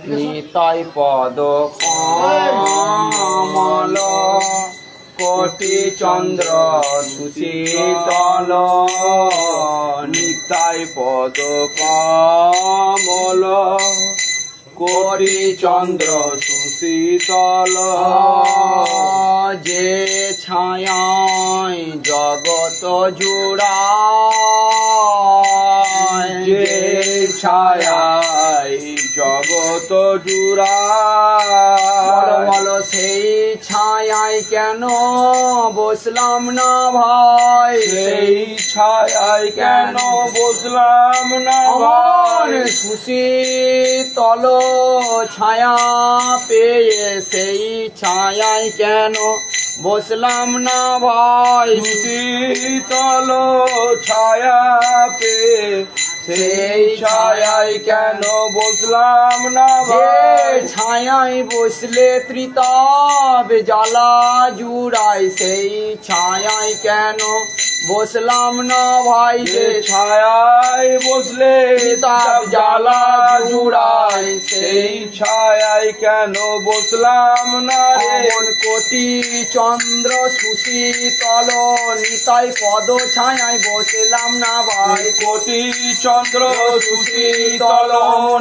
নিতাই পদ কমল কোটি চন্দ্র সুশীতল নিতাই পদ কমল কোটি চন্দ্র সুশীতল যে ছায়ায় জগত জুড়ায় যে ছায়ায় জগত জুড়ায় বলো সেই ছায়ায় কেন বসলাম না ভাই সেই ছায়ায় কেন বসলাম না ভাই সুশীতল ছায়া পেয়ে সেই ছায়ায় কেন বসলাম না ভাই শীতল ছায়া পেয়ে সেই ছায়ায় কেন বসলাম না ভাই ছায়ায় বসলে ত্রিতাপ জ্বালা জুড়াই সেই ছায়ায় কেন বসলাম না ভাই যে ছায়ায় বসলে ত্রিতাপ জ্বালা জুড়াই সেই ছায়ায় কেন বসলাম না এমন কোটি চন্দ্র সুশীতল নিতাই পদ ছায়ায় বসলাম না ভাই কোটি চন্দ্র সুশীতল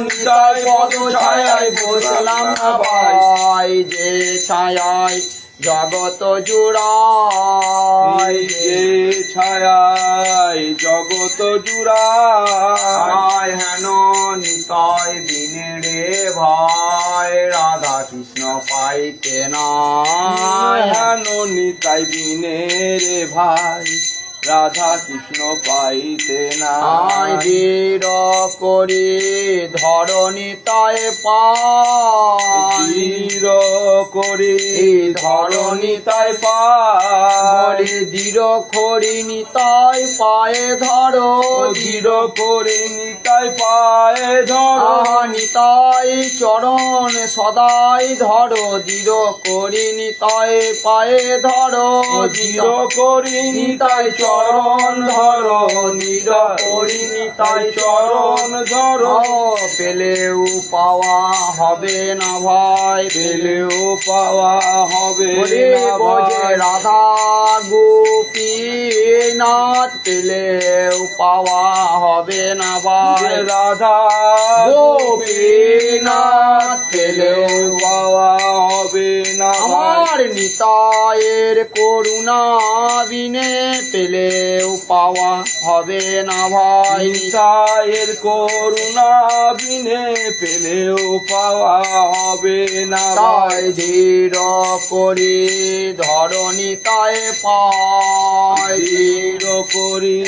নিতাই পদ ছায়ায় বসলাম না ভাই যে ছায়ায় জগত জুড়ায় যে ছায়ায় জগত জুড়ায় হেন নিতাই বিনে রে ভাই রাধা কৃষ্ণ পাইতে না হেন নিতাই বিনে রে ভাই রাধা কৃষ্ণ পাইতে না বীর করি ধরণী তাই বীর করি ধরণী তাই পাই দৃঢ় করি নিতাই পায়ে ধরো দৃঢ় করি নিতাই পায়ে ধরো নিতাই চরণ সদাই ধরো দৃঢ় করি নিতাই পায়ে ধরো দৃঢ় করি নিতাই চরণ ধরো নির পরিণীতাই চরণ ধরো পেলেও পাওয়া হবে না ভাই পেলেও পাওয়া হবে বোঝে রাধা গোপীনাথ পেলেও পাওয়া হবে না ভাই রাধা গোপীনাথ পেলেও পাওয়া হবে না আমার নিতায়ের করুণা বিনে পেলেও পাওয়া হবে না ভাই নিতায়ের করুণা বিনে পেলেও পাওয়া হবে না ভাই ধীর করি ধরণী তাই পাই ধীর করি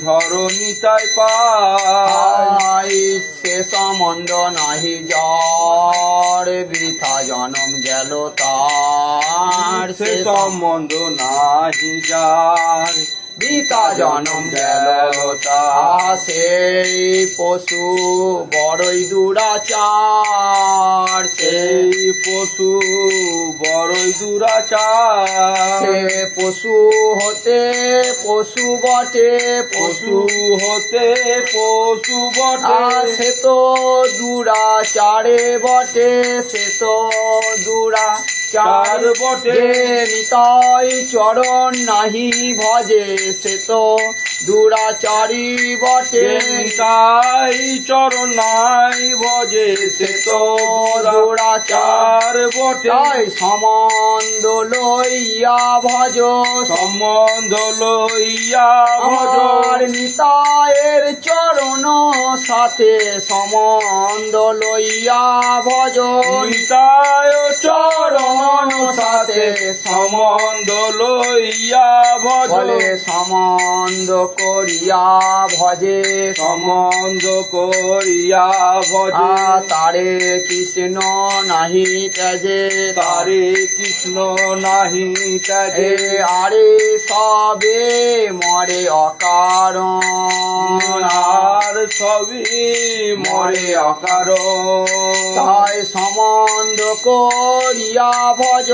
ধরণী তাই পাই সে সম্বন্ধ নাহি যার বৃথা জনম গেল তার সে সম্বন্ধ নাহি যার বৃথা জনম গেল তার সেই পশু বড়ই দুরাচার সেই পশু বড়ই দুরাচার সে পশু হতে পশু বটে পশু হতে পশু বটে সে তো দুরাচারে বটে সে তো দুরাচার বটে নিতাই চরণ নাহি ভজে সে তো দুরাচারী বটে নিতাই চরণ নাই ভজে সে তো দুরাচার বটে সম্বন্ধ লইয়া ভজ সম্বন্ধ লইয়া ভজ নিতায়ের চরণ সাথে সম্বন্ধ লইয়া ভজ নিতায় চরণ সাথে সম্বন্ধ লইয়া ভজ সম্বন্ধ করিয়া ভজে সম্বন্ধ করিয়া ভজে তারে কৃষ্ণ নাহি ত্যাজে তারে কৃষ্ণ নাহি ত্যাজে আরে সবে মরে অকারণ আর সবই মরে অকারণ তাই সম্বন্ধ করিয়া ভজ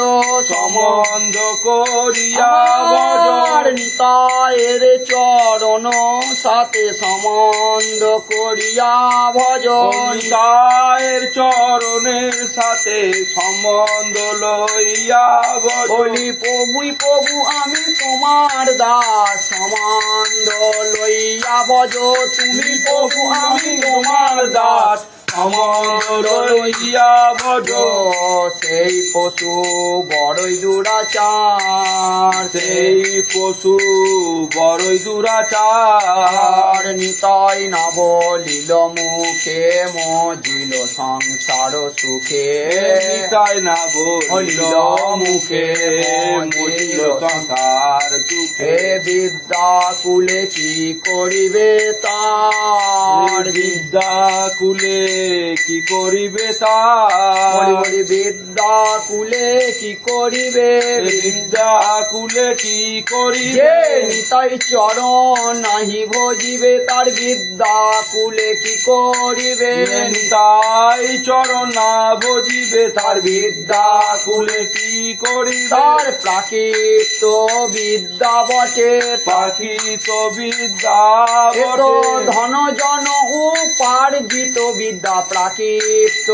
সম্বন্ধ করিয়া ভজ আমার নিতায়ের চরণ সাথে সম্বন্ধ করিয়া ভজন নিতায়ের চরণের সাথে সম্বন্ধ লইয়া ভজ বলি প্রভু আমি তোমার দাস সম্বন্ধ লইয়া ভজ তুমি প্রভু আমি তোমার দাস সম্বন্ধ লইয়া ভজ সেই পশু বড়ই দুরাচার সেই পশু বড়ই দুরাচার নিতাই না বলিল মুখে মজিল সংসার সুখে নিতাই না বলিল মুখে মজিল সংসার সুখে হে বিদ্যা কুলে কি করিবে তার বিদ্যা কুলে কি করিবে বলি তার বলি বিদ্যা কুলে কি করিবে বিদ্যা কুলে কি করিবে যে নিতাই চরণ নাহি ভজিবে তার বিদ্যা কুলে কি করিবে তাই চরণ না ভজিবে তার বিদ্যা কুলে কি করিবে তার প্রাকৃত বিদ্যা বটে পাখিত বিদ্যা এ তো বটে ধন জন উপার্জিত বিদ্যা প্রাকৃত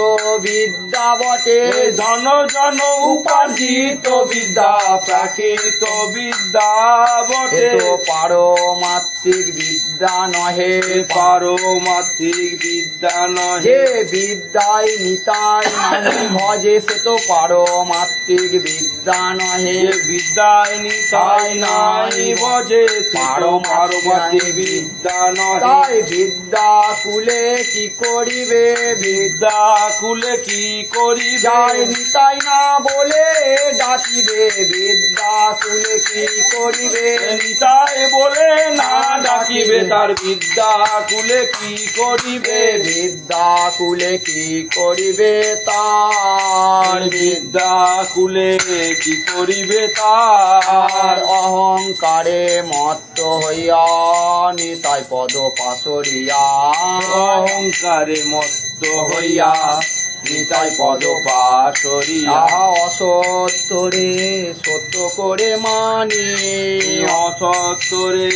বিদ্যা বটে ধন জন উপার্জিত বিদ্যা প্রাকৃত বিদ্যা এ বটে তো পারমাত্মিক বিদ্যা নহে পারমাত্মিক বিদ্যা নহে যে বিদ্যায় নিতাই নাহি ভজে সে তো পারমাত্মিক বিদ্যা নহে যে বিদ্যায় নিতাই নাই বজে পারমাত্মিক বিদ্যা নহে তাই বিদ্যা কুলে কি করিবে বিদ্যা কুলে কি করিবে যাই নিতাই না বলে ডাকিবে বিদ্যা কুলে কি করিবে নিতাই বলে না ডাকিবে তার বিদ্যা কুলে কি করিবে বিদ্যা কুলে কি করিবে তার বিদ্যা কুলে কি করিবে তার আর অহংকারে মত্ত হইয়া নিতাই পদ পাশরিয়া অহংকারে মত্ত হইয়া নিতাই পদ পাশরিয়া তাহা অসত্তরে সত্য করে মানি অসত্তরে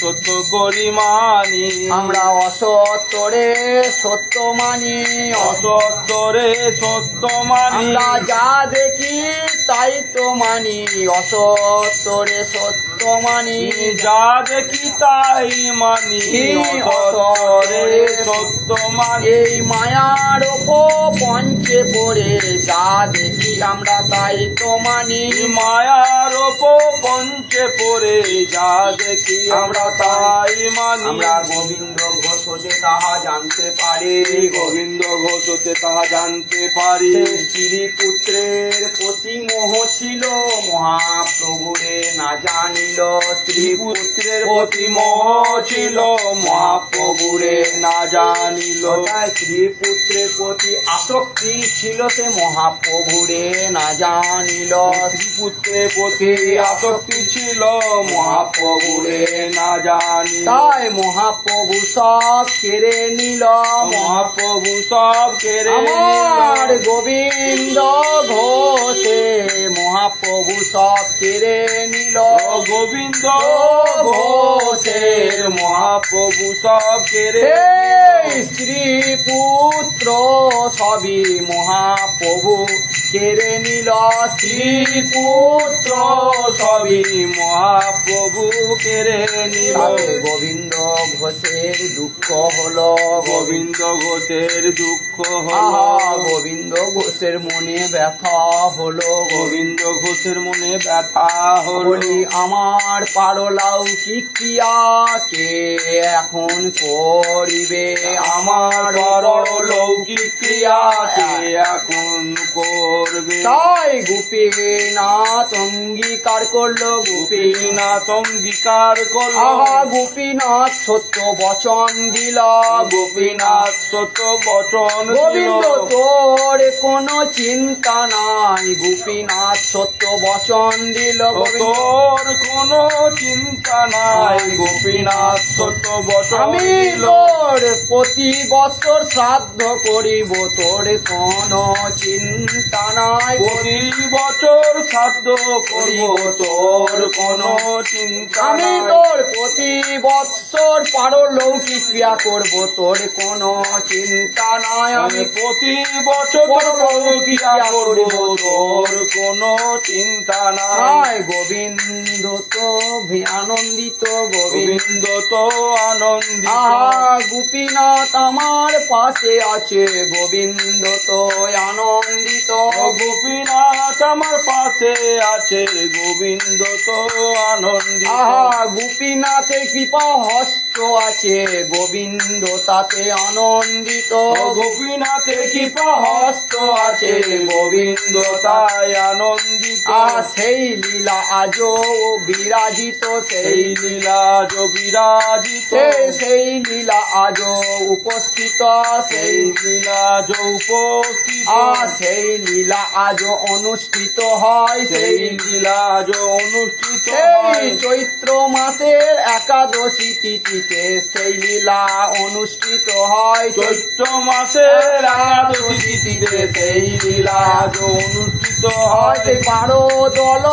সত্য করি মানি আমরা অসত্তরে সত্য মানি অসত্তরে সত্য মানি আমরা যা দেখি তাই তো মানি অসত্তরে সত্য মানি যা দেখি তাই মানি অসত্তরে সত্য মানি এই মায়ার পঞ্চে পড়ে যা দেখি আমরা তাই তো মানি মায়ার পঞ্চে পড়ে যা দেখি আমরা তাই মানি আমরা গোবিন্দ ঘোষ হতে তাহা জানতে পারি গোবিন্দ ঘোষ হতে তাহা জানতে পারি স্ত্রীপুত্রের প্রতি মোহ ছিল মহাপ্রভুরে না জানিল স্ত্রীপুত্রের প্রতি মোহ ছিল মহাপ্রভুরে না জানিল স্ত্রীপুত্রের প্রতি আসক্তি ছিল সে মহাপ্রভুরে না জানিল স্ত্রীপুত্রের প্রতি আসক্তি ছিল মহাপ্রভুরে না জানিল তাই মহাপ্রভু সব কেড়ে নিল মহাপ্রভু সব কেড়ে আমার নিল গোবিন্দ ঘোষে মহাপ্রভু সব কেড়ে নিল গোবিন্দ ঘোষের মহাপ্রভু সব কেড়ে এই স্ত্রী পুত্র সবই মহাপ্রভু কেড়ে নিল স্ত্রী পুত্র সবই মহাপ্রভু কেড়ে নিল তাতে গোবিন্দ ঘোষের দুঃখ হলো গোবিন্দ ঘোষের দুঃখ আহা হলো গোবিন্দ ঘোষের মনে ব্যথা হলো গোবিন্দ ঘোষের মনে ব্যথা হলো বলি আমার পারলাউ কি ক্রিয়া কে এখন করিবে আমার বড় লৌকিক ক্রিয়াকে এখন করবে তাই গোপীনাথ অঙ্গীকার করলো গোপীনাথ অঙ্গীকার করল আহা গোপীনাথ সত্য বচন দিল গোপীনাথ সত্য বচন দিল। গোবিন্দ তোর কোনো চিন্তা নাই, গোপীনাথ সত্য বচন দিল গোবিন্দ। তোর কোনো চিন্তা নাই, গোপীনাথ সত্য বচন আমি দিল। তোর প্রতি বছর শ্রাদ্ধ করিব, তোর কোনো চিন্তা নাই। প্রতি বছর শ্রাদ্ধ করিব, তোর কোনো চিন্তা আমি নাই। তোর প্রতি বৎসর পারলৌকিক ক্রিয়া করব, তোর কোনো চিন্তা নাই। আমি আমি প্রতি বছর ক্রিয়া করব, তোর কোনো চিন্তা নাই। নাই গোবিন্দ তো আনন্দিত, গোবিন্দ গোবিন্দ তো আনন্দিত। আহা গোপীনাথ আমার পাশে আছে, গোবিন্দ তো আনন্দিত। গোপীনাথ আমার পাশে আছে, গোবিন্দ তো আনন্দিত। আহা গোপীনাথের কৃপা হস্ত আছে, গোবিন্দ তাতে আনন্দিত। গোপীনাথের কৃপা হস্ত আছে, গোবিন্দ তাই আনন্দিত। সেই লীলা আজও বিরাজিত, সেই সেই লীলা যো বিরাজিত, সেই লীলা আজও উপস্থিত, সেই সেই লীলা যো উপস্থিত, সেই লীলা আজও অনুষ্ঠিত হয়, সেই সেই লীলা যো অনুষ্ঠিত সেই হয়। চৈত্র মাসের একাদশী তিথিতে সেই লীলা অনুষ্ঠিত হয়। চৈত্র মাসের একাদশী তিথিতে সেই লীলা যো অনুষ্ঠিত হয়। হয় 12 দল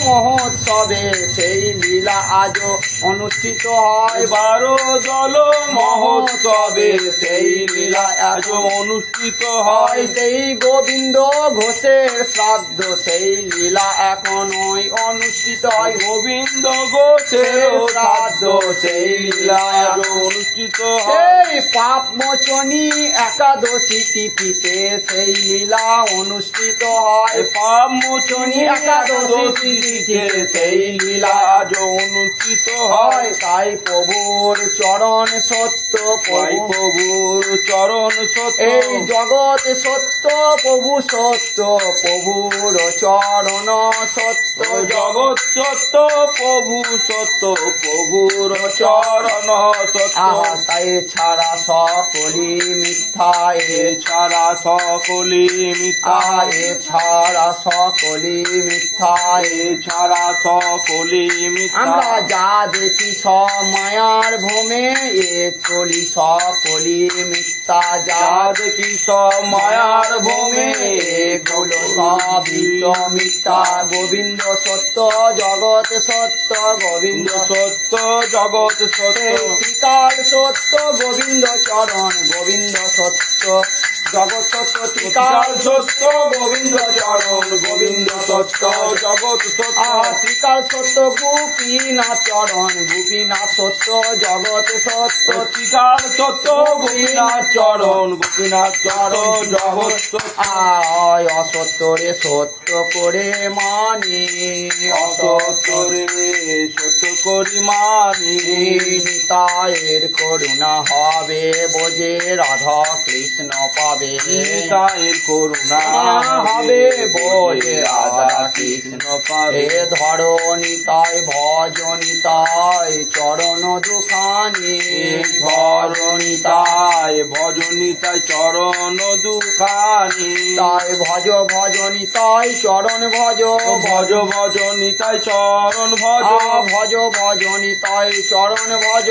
মহোৎসবে সেই লীলা আজও অনুষ্ঠিত হয়। 12 দল মহোৎসবে সেই লীলা আজ অনুষ্ঠিত হয়। হয় সেই গোবিন্দ ঘোষের শ্রাদ্ধ, সেই লীলা এখনই অনুষ্ঠিত হয়। গোবিন্দ ঘোষের শ্রাদ্ধ, সেই লীলা আজ অনুষ্ঠিত হয়। সেই পাপ মোচনী একাদশী তিথিতে সেই লীলা অনুষ্ঠিত হয়। পাপ মোচনী একাদশী তিথিতে সেই লীলা আজ অনুষ্ঠিত হয়। হয় তাই প্রভুর চরণ সত্য, তাই প্রভুর চরণ সত্য, এই জগৎ সত্য, প্রভু সত্য, প্রভুর চরণ সত্য, জগৎ সত্য, প্রভু সত্য, প্রভুর চরণ সত্য। আহা তাই ছাড়া সকলি মিথ্যা, এছাড়া সকলি মিথ্যা, এ ছাড়া সকলি মিথ্যা। এছাড়া সকলি মিথ্যা। আমরা যা দেখি সব মায়ার ভ্রমে, এ চলি সকলি মিথ্যা। যা যা দেখি সব মায়ার ভূমে, এগুলো সবই তো মিথ্যা। গোবিন্দ সত্য, জগৎ সত্য, গোবিন্দ সত্য, জগৎ সত্য, ত্রিকাল সত্য, গোবিন্দ চরণ, গোবিন্দ সত্য, জগৎ সত্য, ত্রিকাল সত্য, গোবিন্দ চরণ, গোবিন্দ সত্য, জগৎ সত্য। ত্রিকাল সত্য, গোপীনাথ চরণ, গোপীনাথ সত্য, জগৎ সত্য, ত্রিকাল সত্য, গোপীনাথ চরণ, গোপীনাথ চরণ, জগৎ সত্য। অসত্য রে সত্য করে মানি, অসত্য রে সত্য করি মানি, নিতায়ের করুণা হবে বোঝে, রাধা কৃষ্ণ পাবে, নিতায়ের করুণা হবে বোঝে, রাধা কৃষ্ণ পাবে। এ ধরো নিতাই ভজ নিতাই চরণ দুখানি, ধরণিতায় ভজনিতায় চরণ দুখানি, তাই ভজ ভজ নিতাই চরণ ভজ, ভজ ভজনিতায় চরণ ভজ, ভজ ভজ নিতাই চরণ ভজ,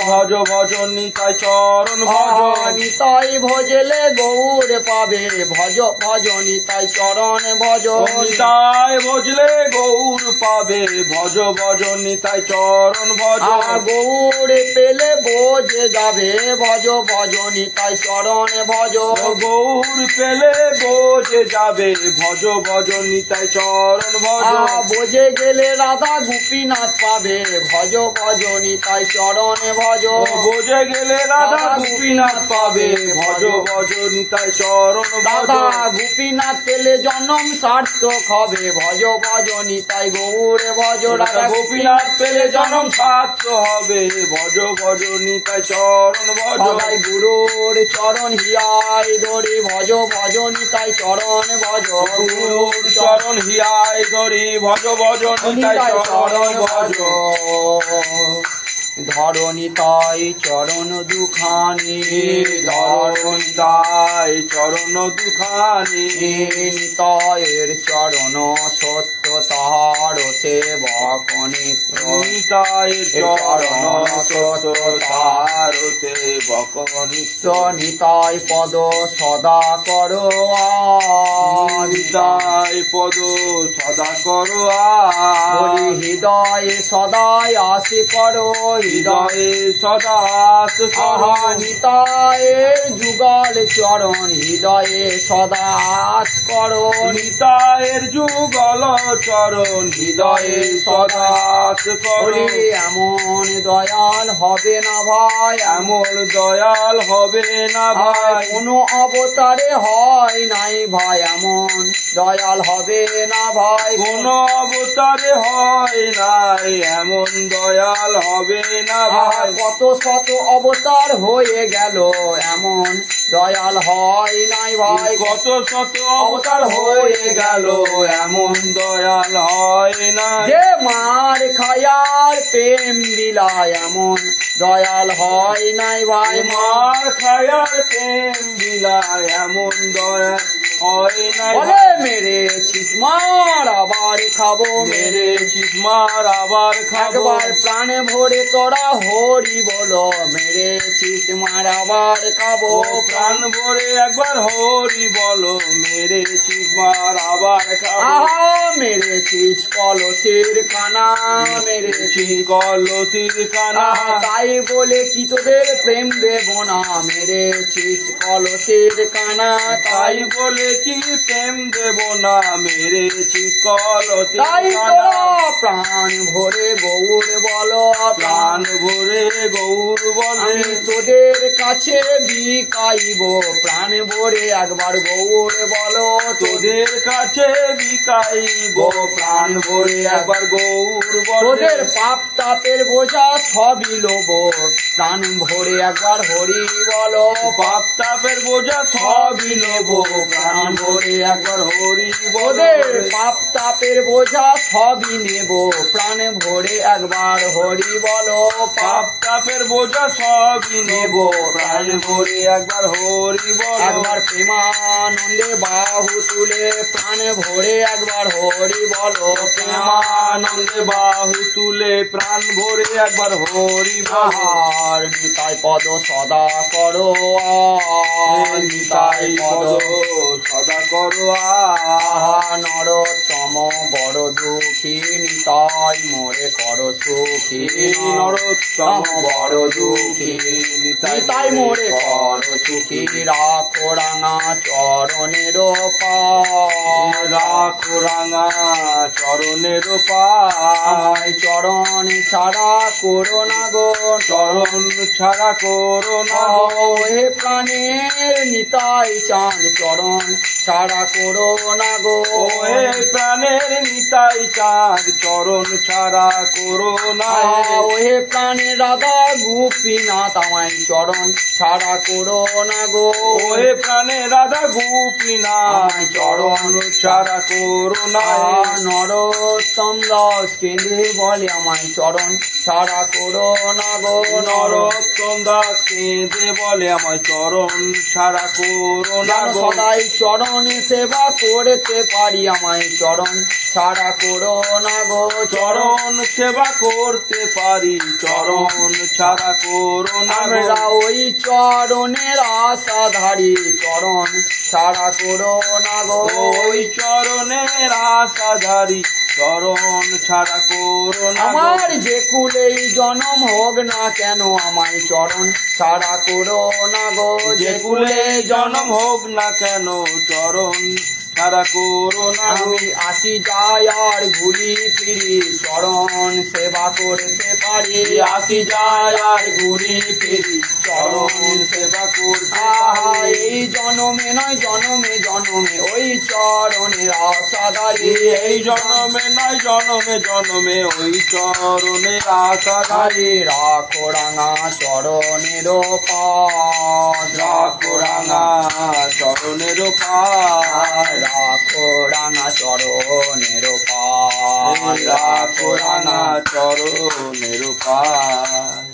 ভজ ভজনিতায় চরণ ভজ। নিতাই ভজলে গৌর পাবে, ভজ ভজ নিতাই চরণ ভজ, নিতায় ভজলে গৌর পাবে, ভজ ভজনিতায় চরণ ভজ। গৌর পেলে বোঝে যাবে, ভজ ভজ নিতাই চরণ ভজ, গৌর পেলে বোঝে যাবে, ভজ ভজনিতায় চরণ ভজ। বোঝে গেলে রাধা গোপীনাথ পাবে, ভজ ভজ নিতাই চরণ ভজ, বোঝে গেলে রাধা গোপীনাথ পাবে, ভজ ভজনিতায় চরণ ভজ। রাধা গোপীনাথ পেলে জন্ম সার্থক হবে, ভজ ভজ নিতাই গৌর ভজ, রাধা গোপীনাথ পেলে জনম সার্থ হবে, ভজ ভজনিতায় চরণ ভজ। সদাই গুরুর চরণ হিয়াই ধরি, ভজ ভজ নিতাই চরণ ভজ, গুরুর চরণ হিয়ায় ধরি, ভজ ভজনিতায় চরণ ভজ। ধরণিতাই চরণ দুখানি ধরণিতাই চরণ দুখানি নিতায়ের চরণ সত্য তাহার সেবক নিত্য নিতাই চরণ সত্য তার সেবক নিত্য নিতাই পদ সদা করো নিতাই পদ সদা করো বলি হৃদয়ে সদাই আসি করো হৃদয়ে সদা আহা নিতায়ের যুগল চরণ হৃদয়ে সদা আস করো নিতায়ের যুগল চরণ হৃদয়ে সদা বলি এমন দয়াল হবে না ভাই এমন দয়াল হবে না ভাই কোনো অবতারে হয় নাই ভাই এমন দয়াল হবে না ভাই কোন অবতারে হয় নাই এমন দয়াল হবে না ভাই কত শত অবতার হয়ে গেল এমন দয়াল হয় নাই ভাই কত শত অবতার হয়ে গেল এমন দয়াল হয় না যে মার খায়ার প্রেম বিলায় এমন দয়াল হয় নাই ভাই মার খায়ার প্রেম বিলায় এমন দয়াল হয় না বলে মেরে মার আবার খাবো মেরে চিৎমার আবার খাবো একবার প্রাণে ভরে তোরা হরি বলো মেরে মার আবার খাবো প্রাণ ভরে একবার হরি বলো মেরে চিৎমার আবার খাবো আহা মেরেছিস কলসের কানা মেরেছিস কলসির কানা আহা তাই বলে কি তোদের প্রেম দেব না মেরেছিস কলসের কানা তাই বলে কি প্রেম দেব না মেরেছি কলসির তাই কানা তোরা প্রাণ ভরে গৌর বলো প্রাণ ভরে গৌর বলে আমি তোদের কাছে বিকাইব প্রাণ ভরে একবার গৌর বলো তোদের কাছে বিকাইব প্রাণ ভরে একবার গৌর বলে তোদের পাপ তাপের বোঝা সবই লোব প্রাণ ভরে একবার হরি বলো পাপ তাপের বোঝা সবই নেব প্রাণ ভরে একবার হরি ওদের বলে পাপ তাপের বোঝা সবই নেব প্রাণ ভরে একবার হরি বলো পাপ তাপের বোঝা সবই নেব প্রাণ ভরে একবার হরি বল একবার প্রেমানন্দে বাহু তুলে প্রাণ ভরে একবার হরি বলো প্রেমানন্দে বাহু তুলে প্রাণ ভরে একবার হরি বল আহার নিতাই পদ সদা করো নিতাই পদ সদা করো আহা নরোত্তম বড় দুঃখী নিতাই মোরে করো সুখী নরোত্তম বড় দুঃখী নিতাই মোরে করো সুখী রাখো রাঙা চরণের পায় রাখো রাঙা চরণের আমায় চরণ ছাড়া করো না গো চরণ ছাড়া করো না হে প্রাণের নিতাই চাঁদ চরণ ছাড়া করো না গো ওহে প্রাণের নিতাই চাঁদ চরণ ছাড়া করো না ওহে প্রাণের রাধা গোপীনাথ আমায় চরণ ছাড়া করো না গো ওহে প্রাণে রাধা গোপীনা আমায় চরণ ছাড়া করো না নরোত্তম দাস কেঁদে বলে আমায় চরণ ছাড়া করো না গো নরোত্তম দাস কেঁদে বলে আমায় চরণ ছাড়া করো না যেন গো সদাই চরণে সেবা করতে পারি আমায় চরণ ছাড়া করো না গো চরণ সেবা করতে পারি চরণ ছাড়া করো না গো আমরা ওই চরণের আশাধারী চরণ ছাড়া করো না গো ওই চরণের আশাধারী চরণ ছাড়া করো না গো আমার যে কুলেই জনম হোক না কেন আমায় চরণ ছাড়া করো না গো যে কুলে জন্ম হোক না কেন চরণ ছাড়া করো না গো আমি আসি যাই আর ঘুরি ফিরি চরণ সেবা করতে পারি আসি যায় আর ঘুরি ফিরি চরণ সেবা করতে আহা পারি। এই জনমে নয় জনমে জনমে ওই চরণের আশাধারী এই জনমে নয় জনমে জনমে ওই চরণের আশাধারী রাখো রাঙা চরণের পাশ রাখো রাঙা চরণের পাশ রাখো রাঙা চরণের পাশ রাখো রাঙা চরণের পাশ